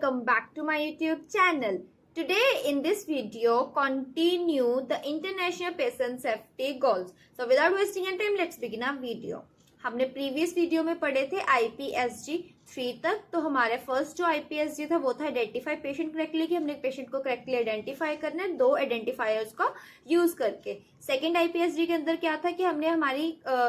welcome back to my YouTube channel. Today in this video, continue the International Patient Safety Goals. So without wasting any time, let's begin our video. हमने previous video में पढ़े थे IPSG 3 तक। तो हमारे first जो IPSG था वो था आइडेंटिफाई पेशेंट करेक्टली, कि हमने पेशेंट को करेक्टली आइडेंटिफाई करना है दो आइडेंटिफायर्स का यूज करके। सेकंड IPSG के अंदर क्या था कि हमने हमारी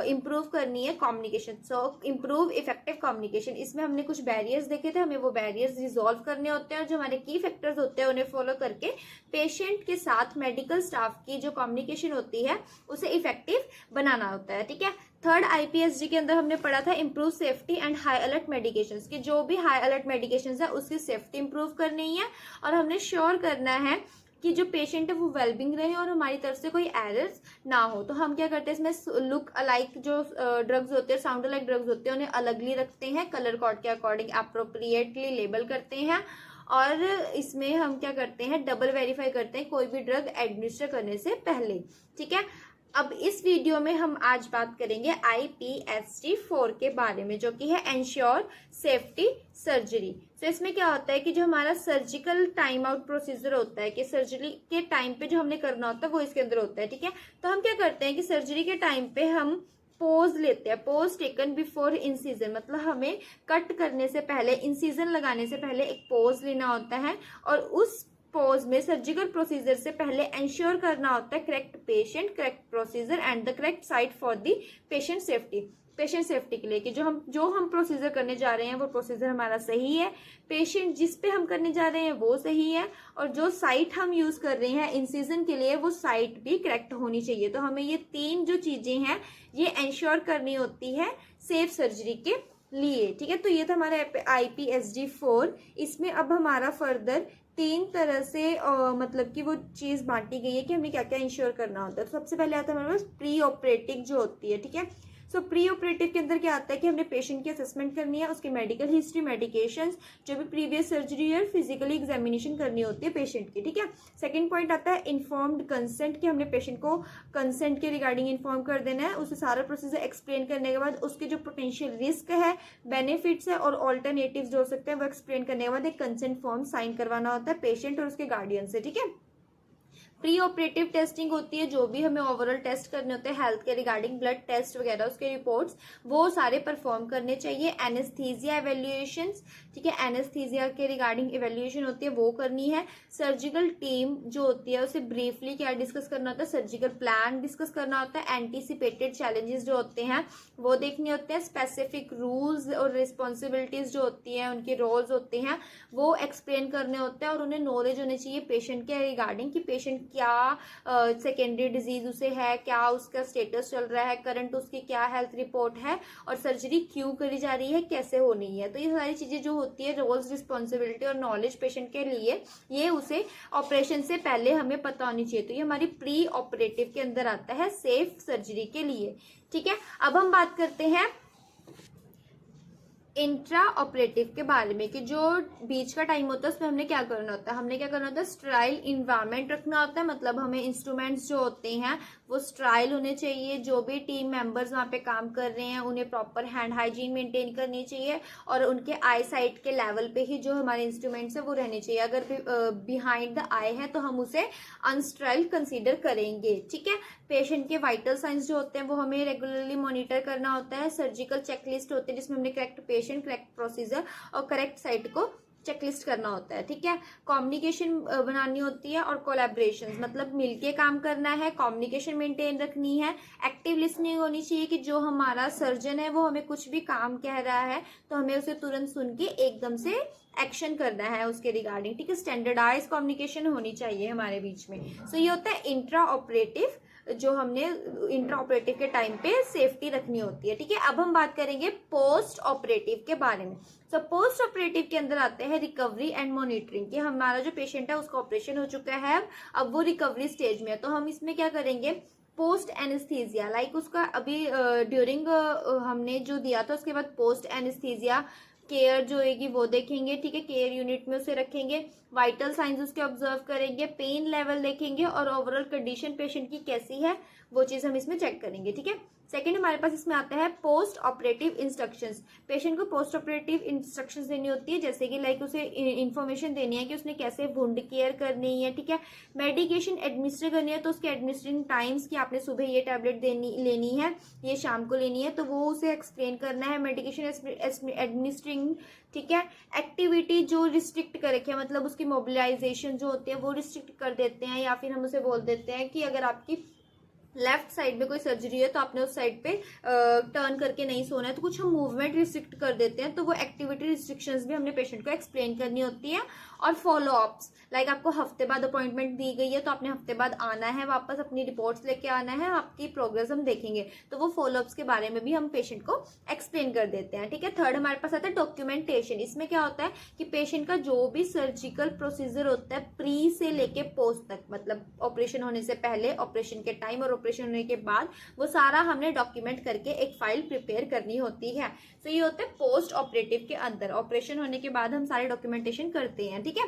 इम्प्रूव करनी है कम्युनिकेशन, सो इम्प्रूव इफेक्टिव कम्युनिकेशन। इसमें हमने कुछ बैरियर्स देखे थे, हमें वो बैरियर्स रिजॉल्व करने होते हैं और जो हमारे की फैक्टर्स होते हैं उन्हें फॉलो करके पेशेंट के साथ मेडिकल स्टाफ की जो कम्युनिकेशन होती है उसे इफेक्टिव बनाना होता है। ठीक है। थर्ड IPSG के अंदर हमने पढ़ा था improve safety and high alert medications, कि जो भी हाई अलर्ट मेडिकेशंस है उसकी सेफ्टी इम्प्रूव करनी है और हमने श्योर करना है कि जो पेशेंट है वो वेलबिंग रहे और हमारी तरफ से कोई एरर्स ना हो। तो हम क्या करते हैं, इसमें लुक अलाइक जो ड्रग्स होते हैं, साउंड अलाइक ड्रग्स होते हैं, उन्हें अलगली रखते हैं, कलर कोड के अकॉर्डिंग अप्रोप्रिएटली लेबल करते हैं और इसमें हम क्या करते हैं, डबल वेरीफाई करते हैं कोई भी ड्रग एडमिनिस्टर करने से पहले। ठीक है। अब इस वीडियो में हम आज बात करेंगे IPSG 4 के बारे में, जो कि है एंश्योर सेफ्टी सर्जरी। तो इसमें क्या होता है कि जो हमारा सर्जिकल टाइम आउट प्रोसीजर होता है, कि सर्जरी के टाइम पे जो हमने करना होता है वो इसके अंदर होता है। ठीक है। तो हम क्या करते हैं कि सर्जरी के टाइम पे हम पोज लेते हैं, पोज टेकन बिफोर इंसीजन, मतलब हमें कट करने से पहले, इंसीजन लगाने से पहले एक पोज लेना होता है और उस पोज में सर्जिकल प्रोसीजर से पहले इंश्योर करना होता है correct patient, correct procedure and the correct site for the patient safety. Patient safety के लिए कि जो हम प्रोसीजर करने जा रहे हैं वो प्रोसीजर हमारा सही है, पेशेंट जिस पे हम करने जा रहे हैं वो सही है और जो साइट हम यूज कर रहे हैं इंसिजन के लिए वो साइट भी करेक्ट होनी चाहिए। तो हमें ये तीन जो चीजें हैं ये इंश्योर करनी होती है सेफ सर्जरी के लिए। ठीक है। तो ये था हमारा IPSG 4। इसमें अब हमारा फर्दर तीन तरह से मतलब कि वो चीज बांटी गई है कि हमें क्या क्या इंश्योर करना होता है। तो सबसे पहले आता है हमारे पास प्री ऑपरेटिव जो होती है। ठीक है। सो प्री ऑपरेटिव के अंदर क्या आता है कि हमने पेशेंट की असेसमेंट करनी है, उसकी मेडिकल हिस्ट्री, मेडिकेशंस, जो भी प्रीवियस सर्जरी और फिजिकली एग्जामिनेशन करनी होती है पेशेंट की। ठीक है। सेकंड पॉइंट आता है इन्फॉर्म्ड कंसेंट, कि हमने पेशेंट को कंसेंट के रिगार्डिंग इन्फॉर्म कर देना है। उसे सारा प्रोसीजर एक्सप्लेन करने के बाद उसके जो पोटेंशियल रिस्क है, बेनिफिट्स है और ऑल्टरनेटिव्स जो हो सकते हैं वो एक्सप्लेन करने के बाद एक कंसेंट फॉर्म साइन करवाना होता है पेशेंट और उसके गार्डियन से। ठीक है। प्री ऑपरेटिव टेस्टिंग होती है, जो भी हमें ओवरऑल टेस्ट करने होते हैं हेल्थ के रिगार्डिंग, ब्लड टेस्ट वगैरह, उसके रिपोर्ट्स वो सारे परफॉर्म करने चाहिए। एनेस्थीसिया एवेल्युएशंस, ठीक है, एनेस्थीसिया के रिगार्डिंग एवेल्युएशन होती है वो करनी है। सर्जिकल टीम जो होती है उसे ब्रीफली क्या डिस्कस करना होता है, सर्जिकल प्लान डिस्कस करना होता है। एंटीसिपेटेड चैलेंजेस जो होते हैं वो देखने होते हैं। स्पेसिफिक रूल्स और रिस्पॉन्सिबिलिटीज जो होती हैं, उनके रोल्स होते हैं वो एक्सप्लेन करने होते हैं और उन्हें नॉलेज होनी चाहिए पेशेंट के रिगार्डिंग कि पेशेंट क्या सेकेंडरी डिजीज उसे है, क्या उसका स्टेटस चल रहा है, करंट उसकी क्या हेल्थ रिपोर्ट है और सर्जरी क्यों करी जा रही है, कैसे होनी है। तो ये सारी चीजें जो होती है, रोल्स, रिस्पॉन्सिबिलिटी और नॉलेज पेशेंट के लिए, ये उसे ऑपरेशन से पहले हमें पता होनी चाहिए। तो ये हमारी प्री ऑपरेटिव के अंदर आता है सेफ सर्जरी के लिए। ठीक है। अब हम बात करते हैं इंट्रा ऑपरेटिव के बारे में, कि जो बीच का टाइम होता है उसमें हमने क्या करना होता है, हमने क्या करना होता है, स्टराइल इन्वायरमेंट रखना होता है। मतलब हमें इंस्ट्रूमेंट्स जो होते हैं वो स्टराइल होने चाहिए, जो भी टीम मेंबर्स वहाँ पे काम कर रहे हैं उन्हें प्रॉपर हैंड हाइजीन मेंटेन करनी चाहिए और उनके आई साइट के लेवल पे ही जो हमारे इंस्ट्रूमेंट्स है वो रहने चाहिए। अगर बिहाइंड द आई है तो हम उसे अनस्टराइल कंसीडर करेंगे। ठीक है। पेशेंट के वाइटल साइंस जो होते हैं वो हमें रेगुलरली मॉनिटर करना होता है। सर्जिकल चेकलिस्ट होती है जिसमें हमने करेक्ट पेशेंट, करेक्ट प्रोसीजर और करेक्ट साइट को चेकलिस्ट करना होता है। ठीक है। कम्युनिकेशन बनानी होती है और कोलैबोरेशन, मतलब मिलके काम करना है, कम्युनिकेशन मेंटेन रखनी है, एक्टिव लिसनिंग होनी चाहिए कि जो हमारा सर्जन है वो हमें कुछ भी काम कह रहा है तो हमें उसे तुरंत सुन के एकदम से एक्शन करना है उसके रिगार्डिंग। ठीक है। स्टैंडर्डाइज कम्युनिकेशन होनी चाहिए हमारे बीच में। सो ये होता है इंट्रा ऑपरेटिव, जो हमने इंट्रा ऑपरेटिव के टाइम पे सेफ्टी रखनी होती है। ठीक है। अब हम बात करेंगे पोस्ट ऑपरेटिव के बारे में। सो पोस्ट ऑपरेटिव के अंदर आते हैं रिकवरी एंड मॉनिटरिंग, कि हमारा जो पेशेंट है उसका ऑपरेशन हो चुका है, अब वो रिकवरी स्टेज में है। तो हम इसमें क्या करेंगे, पोस्ट एनेस्थीसिया, लाइक उसका अभी ड्यूरिंग हमने जो दिया था उसके बाद पोस्ट एनेस्थीसिया केयर जो होगी वो देखेंगे। ठीक है। केयर यूनिट में उसे रखेंगे, वाइटल साइंस उसके ऑब्जर्व करेंगे, पेन लेवल देखेंगे और ओवरऑल कंडीशन पेशेंट की कैसी है वो चीज़ हम इसमें चेक करेंगे, ठीक है। सेकंड हमारे पास इसमें आता है पोस्ट ऑपरेटिव इंस्ट्रक्शंस। पेशेंट को पोस्ट ऑपरेटिव इंस्ट्रक्शंस देनी होती है, जैसे कि लाइक उसे इन्फॉर्मेशन देनी है कि उसने कैसे वुंड केयर करनी है, ठीक है। मेडिकेशन एडमिनिस्टर करनी है तो उसके एडमिनिस्ट्रेटिंग टाइम्स की आपने सुबह ये टैबलेट लेनी है, ये शाम को लेनी है, तो वो उसे एक्सप्लेन करना है। मेडिकेशन एडमिनिस्ट्रिंग, ठीक है। एक्टिविटी जो रिस्ट्रिक्ट कर रखे हैं, मतलब उसकी मोबिलाइजेशन जो होती है वो रिस्ट्रिक्ट कर देते हैं, या फिर हम उसे बोल देते हैं कि अगर आपकी लेफ्ट साइड में कोई सर्जरी है तो आपने उस साइड पे टर्न करके नहीं सोना है, तो कुछ हम मूवमेंट रिस्ट्रिक्ट कर देते हैं, तो वो एक्टिविटी रिस्ट्रिक्शंस भी हमने पेशेंट को एक्सप्लेन करनी होती है। और फॉलो अप्स, लाइक आपको हफ्ते बाद अपॉइंटमेंट दी गई है तो आपने हफ्ते बाद आना है, वापस अपनी रिपोर्ट्स लेके आना है, आपकी प्रोग्रेस हम देखेंगे, तो वो फॉलो अप्स के बारे में भी हम पेशेंट को एक्सप्लेन कर देते हैं, ठीक है। थर्ड हमारे पास आता है डॉक्यूमेंटेशन। इसमें क्या होता है कि पेशेंट का जो भी सर्जिकल प्रोसीजर होता है प्री से लेके पोस्ट तक, मतलब ऑपरेशन होने से पहले, ऑपरेशन के टाइम और ऑपरेशन होने के बाद, वो सारा हमने डॉक्यूमेंट करके एक फाइल प्रिपेयर करनी होती है। तो ये होता है पोस्ट ऑपरेटिव के अंदर, ऑपरेशन होने के बाद हम सारे डॉक्यूमेंटेशन करते हैं, ठीक है।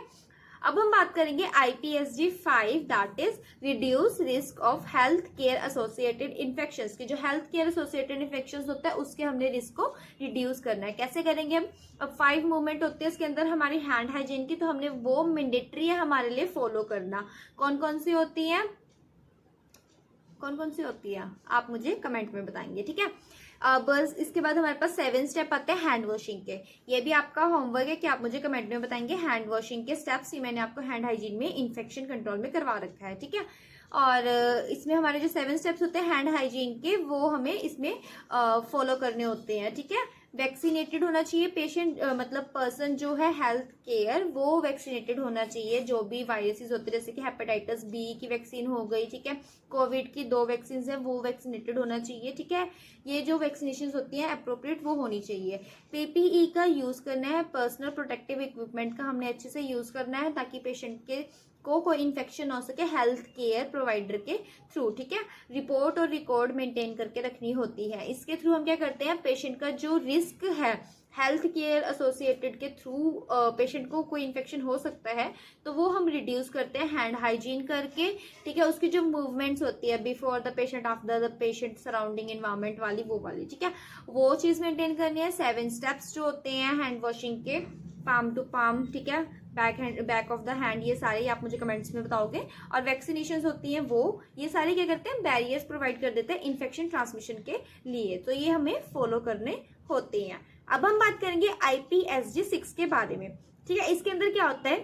अब हम बात करेंगे IPSG 5, that is reduce risk of health care associated infections की। जो हेल्थ केयर एसोसिएटेड इन्फेक्शंस होता है उसके हमने रिस्क को रिड्यूस करना है। कैसे करेंगे हम? अब 5 मूवमेंट होते हैं इसके अंदर हमारी हैंड हाइजीन की, तो हमने वो मैंडेटरी है हमारे लिए फॉलो करना। कौन कौन सी होती है, कौन कौन सी होती है आप मुझे कमेंट में बताएंगे, ठीक है। बस इसके बाद हमारे पास 7 स्टेप आते हैं हैंड वॉशिंग के। ये भी आपका होमवर्क है कि आप मुझे कमेंट में बताएंगे हैंड वॉशिंग के स्टेप्स। ही मैंने आपको हैंड हाइजीन में इन्फेक्शन कंट्रोल में करवा रखा है, ठीक है। और इसमें हमारे जो 7 स्टेप्स होते हैं हैंड हाइजीन के, वो हमें इसमें फॉलो करने होते हैं, ठीक है। वैक्सीनेटेड होना चाहिए पेशेंट, मतलब पर्सन जो है हेल्थ केयर, वो वैक्सीनेटेड होना चाहिए। जो भी वायरसेस होते हैं जैसे कि हेपेटाइटिस बी की वैक्सीन हो गई, ठीक है, कोविड की 2 वैक्सीन है वो वैक्सीनेटेड होना चाहिए, ठीक है। ये जो वैक्सीनेशन होती है अप्रोप्रिएट वो होनी चाहिए। PPE का यूज करना है, पर्सनल प्रोटेक्टिव इक्विपमेंट का हमने अच्छे से यूज करना है ताकि पेशेंट के को कोई इन्फेक्शन हो सके हेल्थ केयर प्रोवाइडर के थ्रू, ठीक है। रिपोर्ट और रिकॉर्ड मेंटेन करके रखनी होती है। इसके थ्रू हम क्या करते हैं, पेशेंट का जो रिस्क है हेल्थ केयर एसोसिएटेड के थ्रू पेशेंट को कोई इन्फेक्शन हो सकता है, तो वो हम रिड्यूस करते हैं हैंड हाइजीन करके, ठीक है। उसकी जो मूवमेंट्स होती है before the patient, after the patient, surrounding environment वाली, वो वाली, ठीक है, वो चीज मेंटेन करनी है। 7 स्टेप्स जो होते हैं हैंड वॉशिंग के, पाम टू पाम, ठीक है, बैक ऑफ द हैंड, ये सारे आप मुझे कमेंट्स में बताओगे। और वैक्सीनेशन होती हैं वो, ये सारे क्या करते हैं, बैरियर्स प्रोवाइड कर देते हैं इन्फेक्शन ट्रांसमिशन के लिए, तो ये हमें फॉलो करने होते हैं। अब हम बात करेंगे IPSG 6 के बारे में, ठीक है। इसके अंदर क्या होता है,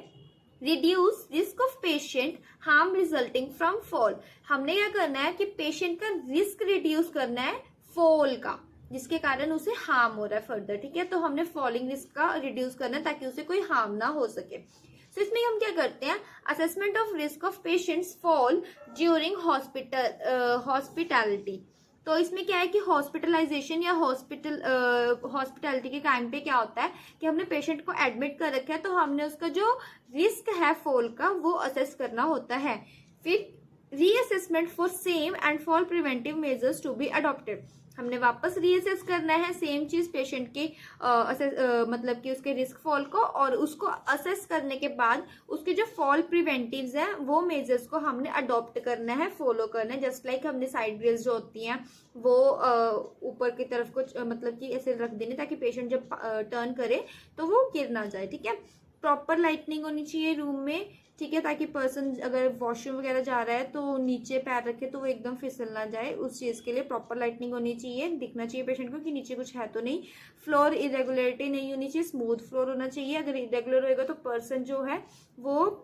reduce risk of patient harm resulting from fall. हमने क्या करना है कि पेशेंट का रिस्क रिड्यूस करना है फॉल का, जिसके कारण उसे हार्म हो रहा है फर्दर, ठीक है। तो हमने फॉलिंग रिस्क का रिड्यूस करना है ताकि उसे कोई हार्म ना हो सके। तो इसमें हम क्या करते हैं, assessment of risk of patients fall during hospitality. तो इसमें क्या है कि हॉस्पिटलाइजेशन या हॉस्पिटैलिटी के टाइम पे क्या होता है कि हमने पेशेंट को एडमिट कर रखा है, तो हमने उसका जो रिस्क है फॉल का वो असेस करना होता है। फिर reassessment for same and fall preventive measures to be adopted. हमने वापस रीअसेस करना है सेम चीज पेशेंट के मतलब कि उसके रिस्क फॉल को, और उसको असेस करने के बाद उसके जो फॉल प्रिवेंटिव्स हैं वो मेजर्स को हमने अडॉप्ट करना है, फॉलो करना है। जस्ट लाइक हमने साइड रेल्स जो होती हैं वो ऊपर की तरफ को मतलब कि ऐसे रख देने ताकि पेशेंट जब टर्न करे तो वो गिर ना जाए, ठीक है। प्रॉपर लाइटनिंग होनी चाहिए रूम में, ठीक है, ताकि पर्सन अगर वॉशरूम वगैरह जा रहा है तो नीचे पैर रखे तो वो एकदम फिसल ना जाए, उस चीज़ के लिए प्रॉपर लाइटनिंग होनी चाहिए। दिखना चाहिए पेशेंट को कि नीचे कुछ है तो नहीं। फ्लोर इरेगुलरिटी नहीं होनी चाहिए, स्मूथ फ्लोर होना चाहिए। अगर इरेगुलर होएगा तो पर्सन जो है वो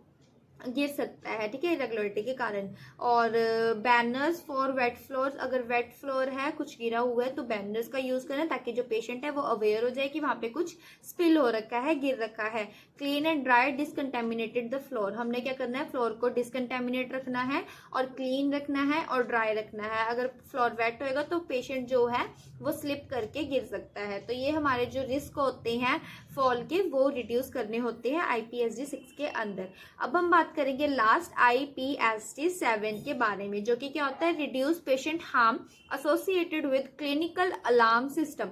गिर सकता है, ठीक है, इरेगुलरिटी के कारण। और बैनर्स फॉर वेट फ्लोर्स, अगर वेट फ्लोर है कुछ गिरा हुआ है तो बैनर्स का यूज करें ताकि जो पेशेंट है वो अवेयर हो जाए कि वहां पे कुछ स्पिल हो रखा है, गिर रखा है। Clean and dry decontaminated the floor, हमने क्या करना है, फ्लोर को डिसकंटेमिनेट रखना है और क्लीन रखना है और ड्राई रखना है। अगर फ्लोर वेट होएगा तो पेशेंट जो है वो स्लिप करके गिर सकता है। तो ये हमारे जो रिस्क होते हैं फॉल के वो रिड्यूस करने होते हैं IPSG 6 के अंदर। अब हम बात करेंगे लास्ट IPSG 7 के बारे में, जो कि क्या होता है, reduce patient harm associated with clinical alarm system.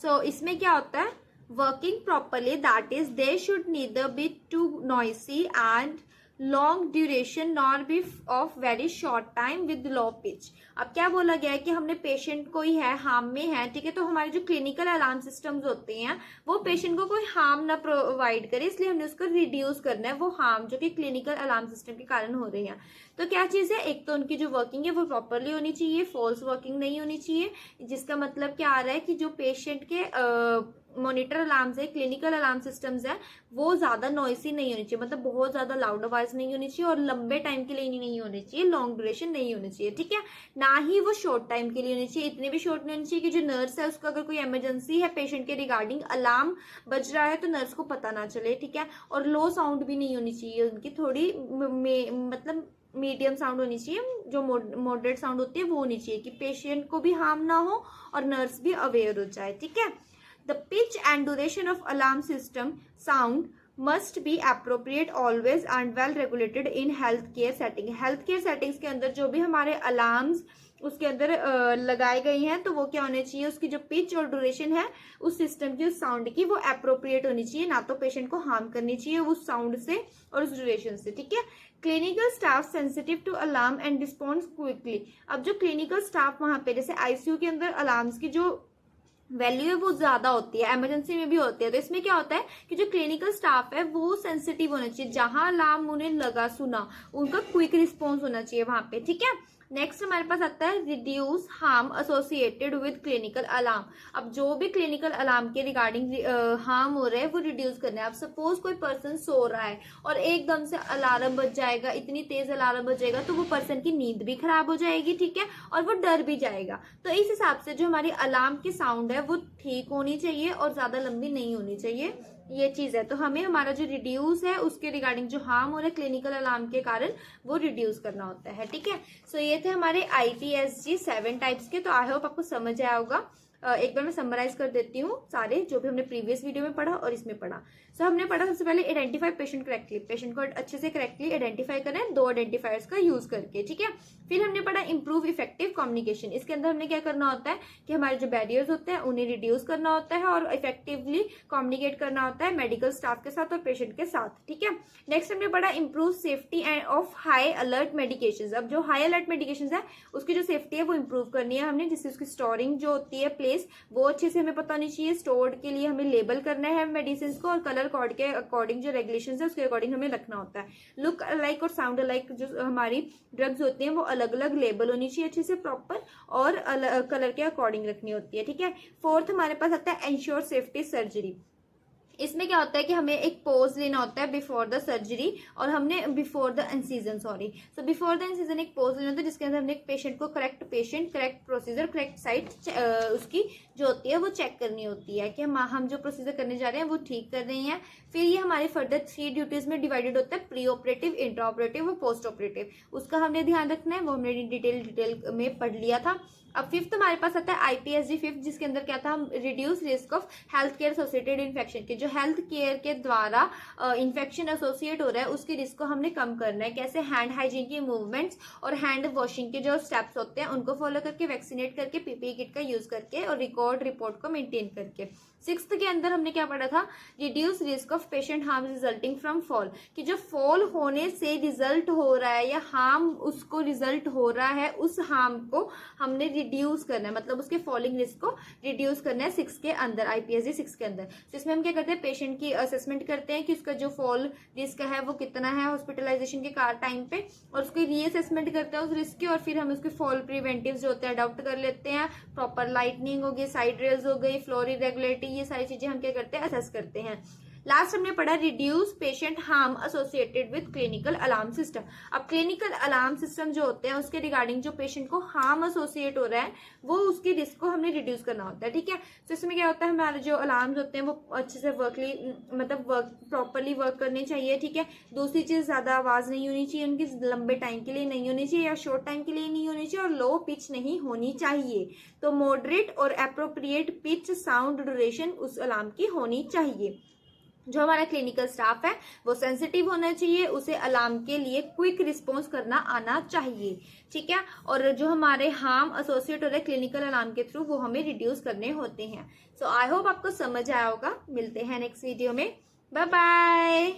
So इसमें क्या होता है, working properly, that is they should neither be too noisy and long duration nor be of very short time with low pitch. अब क्या बोला गया है कि हमने पेशेंट को ही है हार्म में है, ठीक है, तो हमारे जो क्लिनिकल अलार्म सिस्टम्स होते हैं वो पेशेंट को कोई हार्म ना प्रोवाइड करे, इसलिए हमने उसको रिड्यूस करना है वो हार्म जो कि क्लिनिकल अलार्म सिस्टम के कारण हो रही है। तो क्या चीज है, एक तो उनकी जो वर्किंग है वो प्रॉपरली होनी चाहिए, फॉल्स वर्किंग नहीं होनी चाहिए, जिसका मतलब क्या आ रहा है कि जो पेशेंट के मॉनिटर अलार्म्स है, क्लिनिकल अलार्म सिस्टम्स है, वो ज्यादा नॉइसी नहीं होनी चाहिए, मतलब बहुत ज्यादा लाउड आवाज नहीं होनी चाहिए और लंबे टाइम के लिए नहीं होनी चाहिए, लॉन्ग ड्यूरेशन नहीं होनी चाहिए, ठीक है, ना ही वो शॉर्ट टाइम के लिए होनी चाहिए, इतने भी शॉर्ट नहीं होनी चाहिए कि जो नर्स है उसको अगर कोई इमरजेंसी है पेशेंट के रिगार्डिंग अलार्म बज रहा है तो नर्स को पता ना चले, ठीक है, और लो साउंड भी नहीं होनी चाहिए उनकी, थोड़ी मतलब मीडियम साउंड होनी चाहिए, जो मॉडरेट साउंड होती है वो होनी चाहिए कि पेशेंट को भी हार्म ना हो और नर्स भी अवेयर हो जाए, ठीक है। The pitch and duration of alarm system sound must be appropriate always and well regulated in healthcare setting। healthcare settings के अंदर जो भी हमारे alarms उसके अंदर लगाए गए हैं तो वो क्या होने चाहिए, उसकी जो पिच और ड्यूरेशन है उस सिस्टम की, उस साउंड की, वो अप्रोप्रिएट होनी चाहिए, ना तो पेशेंट को हार्म करनी चाहिए उस साउंड से और उस ड्यूरेशन से, ठीक है। Clinical staff sensitive to alarm and response quickly. अब जो क्लिनिकल स्टाफ वहां पे जैसे आईसीयू के अंदर अलार्म्स की जो वैल्यू है वो ज्यादा होती है, इमरजेंसी में भी होती है, तो इसमें क्या होता है कि जो क्लिनिकल स्टाफ है वो सेंसिटिव होना चाहिए, जहां अलार्म उन्हें लगा सुना उनका क्विक रिस्पॉन्स होना चाहिए वहां पे, ठीक है। नेक्स्ट हमारे पास आता है reduce harm associated with clinical alarm. अब जो भी क्लिनिकल अलार्म के रिगार्डिंग हार्म हो रहा है वो रिड्यूस करना है। अब सपोज कोई पर्सन सो रहा है और एकदम से अलार्म बज जाएगा, इतनी तेज अलार्म बज जाएगा तो वो पर्सन की नींद भी खराब हो जाएगी, ठीक है, और वो डर भी जाएगा। तो इस हिसाब से जो हमारी अलार्म की साउंड है वो ठीक होनी चाहिए और ज्यादा लंबी नहीं होनी चाहिए, ये चीज है। तो हमें हमारा जो रिड्यूस है उसके रिगार्डिंग जो हार्म हो रहा है क्लिनिकल अलार्म के कारण वो रिड्यूस करना होता है, ठीक है। सो ये थे हमारे IPSG 7 टाइप्स के। तो आई होप आपको समझ आया होगा। एक बार मैं समराइज कर देती हूँ सारे जो भी हमने प्रीवियस वीडियो में पढ़ा और इसमें पढ़ा। सो हमने पढ़ा सबसे पहले आइडेंटिफाई पेशेंट करेक्टली, पेशेंट को अच्छे से करेक्टली आइडेंटिफाई करें 2 आइडेंटिफायर्स का यूज करके, ठीक है। फिर हमने पढ़ा इंप्रूव इफेक्टिव कम्युनिकेशन। इसके अंदर हमने क्या करना होता है कि हमारे जो बैरियर्स होते हैं उन्हें रिड्यूस करना होता है और इफेक्टिवली कम्युनिकेट करना होता है मेडिकल स्टाफ के साथ और पेशेंट के साथ, ठीक है। नेक्स्ट हमने पढ़ा improve safety end of high alert medication. अब जो हाई अलर्ट मेडिकेशन है उसकी जो सेफ्टी है वो इंप्रूव करनी है हमने, जिससे उसकी स्टोरिंग जो होती है प्लेस वो अच्छे से हमें पता होनी चाहिए। स्टोर्ड के लिए हमें लेबल करना है मेडिसिन को और कलर कोड के अकॉर्डिंग जो रेगुलेशंस है उसके अकॉर्डिंग हमें रखना होता है। लुक अलाइक और साउंड अलाइक जो हमारी ड्रग्स होती हैं वो अलग अलग लेबल होनी चाहिए अच्छे से प्रॉपर और कलर के अकॉर्डिंग रखनी होती है, ठीक है। फोर्थ हमारे पास आता है एंश्योर सेफ्टी सर्जरी। इसमें क्या होता है कि हमें एक पोज लेना होता है बिफोर द सर्जरी और हमने before the incision before the incision एक पोज लेना होता है जिसके अंदर हमने एक पेशेंट को करेक्ट प्रोसीजर करेक्ट साइट उसकी जो होती है वो चेक करनी होती है कि हम जो प्रोसीजर करने जा रहे हैं वो ठीक कर रहे हैं। फिर ये हमारे फर्दर 3 ड्यूटीज में डिवाइडेड होता है, प्री ऑपरेटिव, इंट्रा ऑपरेटिव और पोस्ट ऑपरेटिव। उसका हमने ध्यान रखना है, वो हमने डिटेल में पढ़ लिया था। अब फिफ्थ हमारे पास आता है IPSG 5 जिसके अंदर क्या था, हम reduce risk of health care associated infection के, जो हेल्थ केयर के द्वारा इन्फेक्शन एसोसिएट हो रहा है उसके रिस्क को हमने कम करना है। कैसे, हैंड हाइजीन की मूवमेंट्स और हैंड वॉशिंग के जो स्टेप्स होते हैं उनको फॉलो करके, वैक्सीनेट करके, PPE किट का यूज करके और रिपोर्ट को मेंटेन करके। 6th के अंदर हमने क्या पढ़ा था, reduce risk of patient harm resulting from fall, कि जो फॉल होने से रिजल्ट हो रहा है या हार्म उसको रिजल्ट हो रहा है उस हार्म को हमने रिड्यूस करना है, मतलब उसके फॉलिंग रिस्क को रिड्यूस करना है 6 के अंदर, IPSG 6 के अंदर। तो इसमें हम क्या करते हैं, पेशेंट की असेसमेंट करते हैं कि उसका जो फॉल रिस्क है वो कितना है हॉस्पिटलाइजेशन के टाइम पे, और उसकी रीअसेसमेंट करते हैं उस रिस्क की, और फिर हम उसके फॉल प्रिवेंटिव जो होते हैं अडॉप्ट कर लेते हैं। प्रॉपर लाइटनिंग हो गई, साइड रेल्स हो गई, फ्लोर इरेगुलरिटी, ये सारी चीजें हम क्या करते हैं, असेस करते हैं। लास्ट हमने पढ़ा reduce patient harm associated with clinical alarm system. अब क्लिनिकल अलार्म सिस्टम जो होते हैं उसके रिगार्डिंग जो पेशेंट को हार्म एसोसिएट हो रहा है वो उसकी रिस्क को हमने रिड्यूस करना होता है, ठीक है। तो इसमें क्या होता है, हमारे जो अलार्म्स होते हैं वो अच्छे से प्रॉपरली वर्क करने चाहिए, ठीक है। दूसरी चीज, ज्यादा आवाज नहीं होनी चाहिए उनकी, लंबे टाइम के लिए नहीं होनी चाहिए या शॉर्ट टाइम के लिए नहीं होनी चाहिए, और लो पिच नहीं होनी चाहिए। तो मॉडरेट और अप्रोप्रिएट पिच साउंड ड्यूरेशन उस अलार्म की होनी चाहिए। जो हमारा क्लिनिकल स्टाफ है वो सेंसिटिव होना चाहिए, उसे अलार्म के लिए क्विक रिस्पॉन्स करना आना चाहिए, ठीक है। और जो हमारे हार्म एसोसिएट हो रहे क्लिनिकल अलार्म के थ्रू वो हमें रिड्यूस करने होते हैं। सो आई होप आपको समझ आया होगा। मिलते हैं नेक्स्ट वीडियो में, बाय बाय।